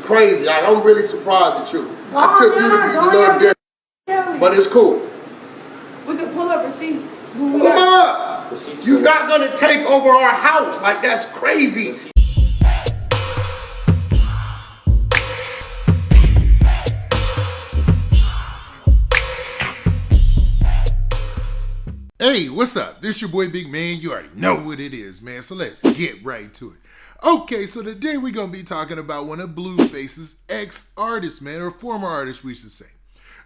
crazy. Like, I'm really surprised at you. I took you to be a little different, but it's cool. We could pull up receipts. Come on. You're not going to take over our house. Like, that's crazy. Hey, what's up? This your boy Big Man. You already know what it is, man. So let's get right to it. Okay, so today we're going to be talking about one of Blueface's ex-artists, man, or former artists, we should say.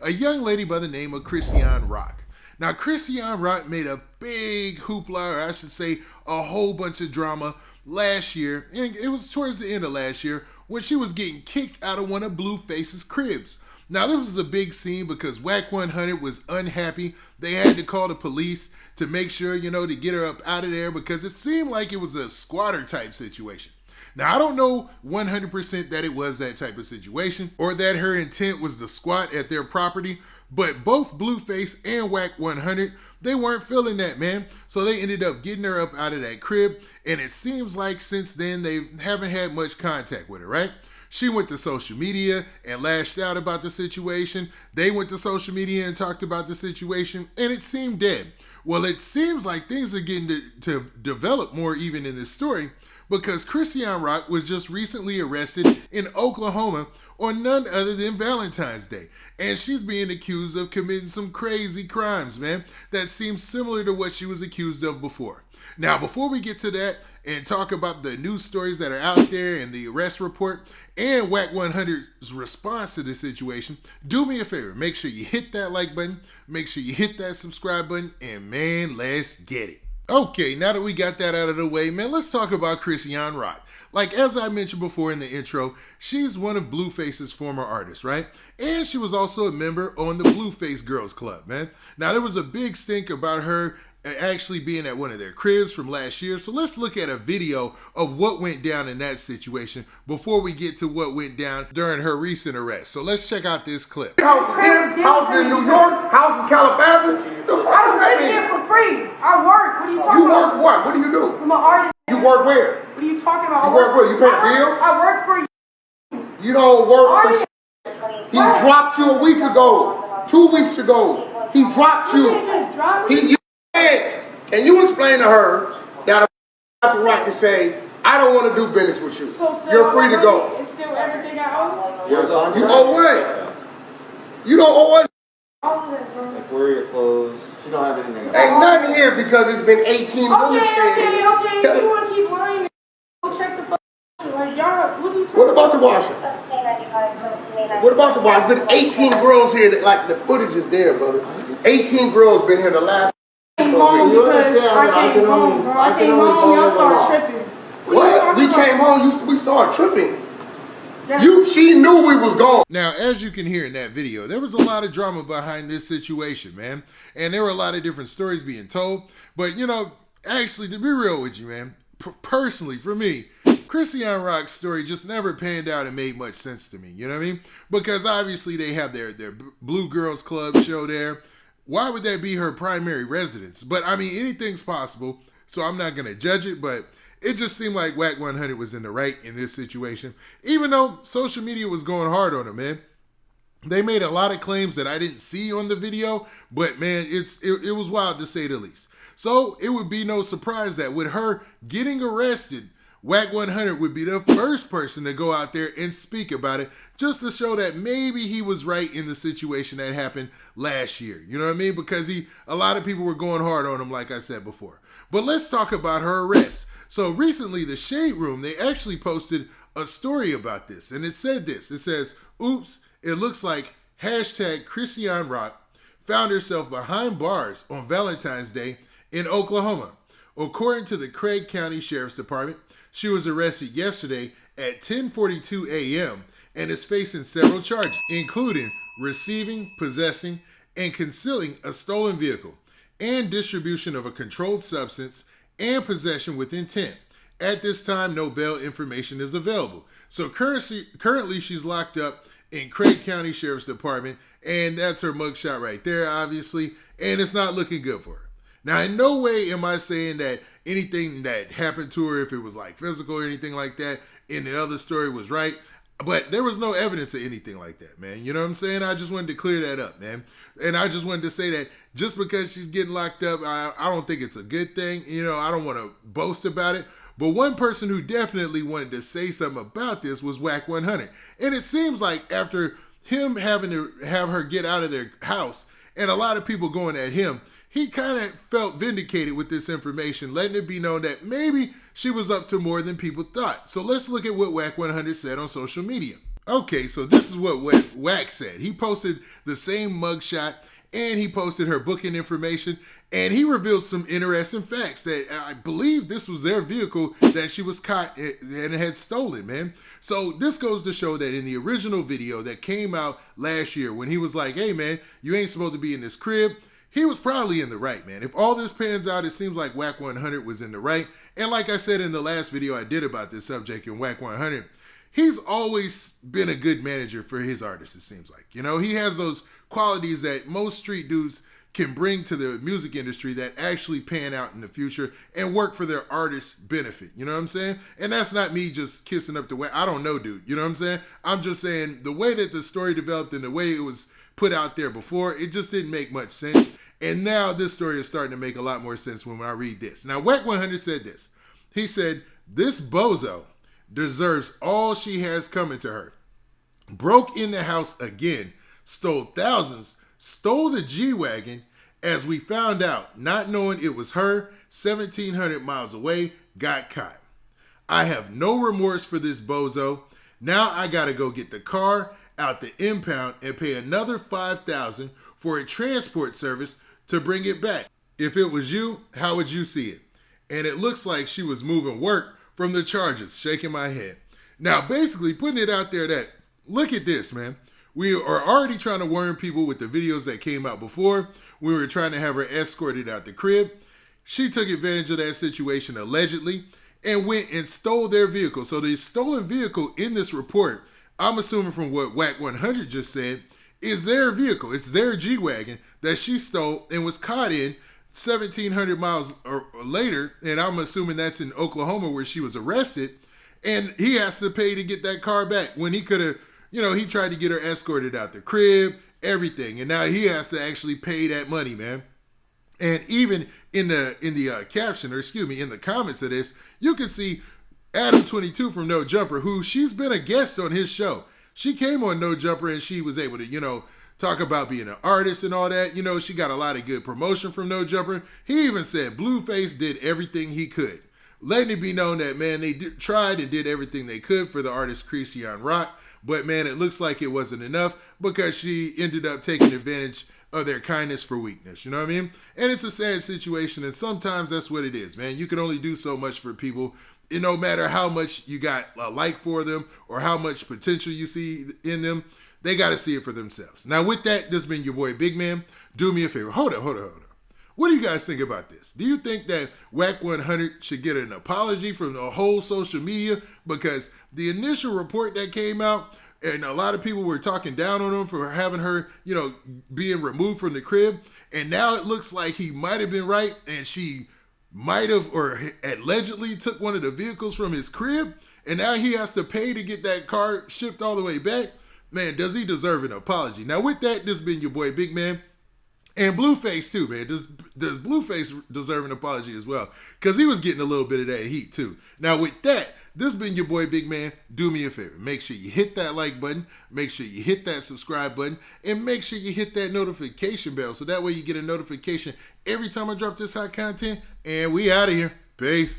A young lady by the name of Chrisean Rock. Now, Chrisean Rock made a big hoopla, or I should say a whole bunch of drama last year, and it was towards the end of last year, when she was getting kicked out of one of Blueface's cribs. Now, this was a big scene because Wack 100 was unhappy. They had to call the police to make sure, to get her up out of there because it seemed like it was a squatter type situation. Now, I don't know 100% that it was that type of situation or that her intent was to squat at their property, but both Blueface and Wack 100, they weren't feeling that, man. So they ended up getting her up out of that crib, and it seems like since then they haven't had much contact with her, right? She went to social media and lashed out about the situation. They went to social media and talked about the situation, and it seemed dead. Well, it seems like things are getting to develop more even in this story because Chrisean Rock was just recently arrested in Oklahoma on none other than Valentine's Day. And she's being accused of committing some crazy crimes, man, that seems similar to what she was accused of before. Now, before we get to that and talk about the news stories that are out there and the arrest report and Wack 100's response to the situation, do me a favor. Make sure you hit that like button. Make sure you hit that subscribe button. And man, let's get it. Okay, now that we got that out of the way, man, let's talk about Chrisean Rock. Like, as I mentioned before in the intro, she's one of Blueface's former artists, right? And she was also a member on the Blueface Girls Club, man. Now, there was a big stink about her actually being at one of their cribs from last year. So let's look at a video of what went down in that situation before we get to what went down during her recent arrest. So let's check out this clip. House in New York, house in Calabasas. I live here for free. I work. What are you talking about? You work what? What do you do? I'm an artist. You work where? What are you talking about? You work where? You pay a bill? I work for you. You don't work for He dropped you a week ago. 2 weeks ago. He dropped you. Can you explain to her that I have the right to say, I don't want to do business with you. So you're free to go. It's still everything I owe? You owe what? You don't owe what? Like, where are your clothes? She don't have anything. Ain't nothing here because it's been 18 minutes. Okay. You want to keep lying? Go check the like, y'all, what are you talking What about the washer? What about the washer? Been 18 girls here that, like, the footage is there, brother. 18 girls been here the last. I came home, y'all started tripping. What? We came home, we started tripping. She knew we was gone. Now, as you can hear in that video, there was a lot of drama behind this situation, man. And there were a lot of different stories being told. But, actually, to be real with you, man, personally, for me, Chrisean Rock's story just never panned out and made much sense to me. You know what I mean? Because obviously they have their Blue Girls Club show there. Why would that be her primary residence? But, I mean, anything's possible, so I'm not going to judge it, but it just seemed like Wack 100 was in the right in this situation, even though social media was going hard on her, man. They made a lot of claims that I didn't see on the video, but, man, it was wild to say the least. So it would be no surprise that with her getting arrested, Wack 100 would be the first person to go out there and speak about it, just to show that maybe he was right in the situation that happened last year. You know what I mean? Because a lot of people were going hard on him, like I said before. But let's talk about her arrest. So recently, the Shade Room, they actually posted a story about this, and it said this. It says, oops, it looks like hashtag Chrisean Rock found herself behind bars on Valentine's Day in Oklahoma. According to the Craig County Sheriff's Department, she was arrested yesterday at 10:42 a.m. and is facing several charges, including receiving, possessing, and concealing a stolen vehicle, and distribution of a controlled substance, and possession with intent. At this time, no bail information is available. So currently she's locked up in Craig County Sheriff's Department, and that's her mugshot right there, obviously, and it's not looking good for her. Now, in no way am I saying that anything that happened to her, if it was like physical or anything like that, in the other story was right. But there was no evidence of anything like that, man. You know what I'm saying? I just wanted to clear that up, man. And I just wanted to say that just because she's getting locked up, I don't think it's a good thing. You know, I don't want to boast about it. But one person who definitely wanted to say something about this was Wack 100. And it seems like after him having to have her get out of their house and a lot of people going at him, he kind of felt vindicated with this information, letting it be known that maybe she was up to more than people thought. So let's look at what Wack 100 said on social media. Okay, so this is what Wack said. He posted the same mugshot, and he posted her booking information, and he revealed some interesting facts that I believe this was their vehicle that she was caught and had stolen, man. So this goes to show that in the original video that came out last year when he was like, hey, man, you ain't supposed to be in this crib, he was probably in the right, man. If all this pans out, it seems like Wack 100 was in the right. And like I said in the last video I did about this subject in Wack 100, he's always been a good manager for his artists, it seems like. You know, he has those qualities that most street dudes can bring to the music industry that actually pan out in the future and work for their artists' benefit. You know what I'm saying? And that's not me just kissing up the way. I don't know, dude. You know what I'm saying? I'm just saying the way that the story developed and the way it was put out there before, it just didn't make much sense. And now this story is starting to make a lot more sense when I read this. Now, Wack 100 said this. He said, this bozo deserves all she has coming to her. Broke in the house again, stole thousands, stole the G-Wagon, as we found out, not knowing it was her, 1,700 miles away, got caught. I have no remorse for this bozo. Now I gotta go get the car out the impound and pay another $5,000 for a transport service to bring it back. If it was you, how would you see it? And it looks like she was moving work from the charges, shaking my head. Now, basically putting it out there that, look at this, man. We are already trying to warn people with the videos that came out before. We were trying to have her escorted out the crib. She took advantage of that situation allegedly and went and stole their vehicle. So the stolen vehicle in this report, I'm assuming from what Wack 100 just said, is their vehicle. It's their G-Wagon that she stole and was caught in 1,700 miles or later. And I'm assuming that's in Oklahoma where she was arrested. And he has to pay to get that car back when he could have, you know, he tried to get her escorted out the crib, everything. And now he has to actually pay that money, man. And even in the caption, or excuse me, in the comments of this, you can see Adam22 from No Jumper, who she's been a guest on his show. She came on No Jumper and she was able to, you know, talk about being an artist and all that. You know, she got a lot of good promotion from No Jumper. He even said Blueface did everything he could, letting it be known that, man, they tried and did everything they could for the artist Chrisean Rock. But, man, it looks like it wasn't enough because she ended up taking advantage of their kindness for weakness. You know what I mean? And it's a sad situation, and sometimes that's what it is, man. You can only do so much for people. And no matter how much you got a like for them or how much potential you see in them, they got to see it for themselves. Now, with that, this has been your boy Big Man. Do me a favor. Hold up. What do you guys think about this? Do you think that Wack 100 should get an apology from the whole social media? Because the initial report that came out, and a lot of people were talking down on him for having her, you know, being removed from the crib. And now it looks like he might have been right and she might have or allegedly took one of the vehicles from his crib. And now he has to pay to get that car shipped all the way back. Man, does he deserve an apology? Now, with that, this has been your boy Big Man. And Blueface too, man. Does Blueface deserve an apology as well? Because he was getting a little bit of that heat too. Now with that, this has been your boy Big Man. Do me a favor. Make sure you hit that like button. Make sure you hit that subscribe button. And make sure you hit that notification bell. So that way you get a notification every time I drop this hot content. And we out of here. Peace.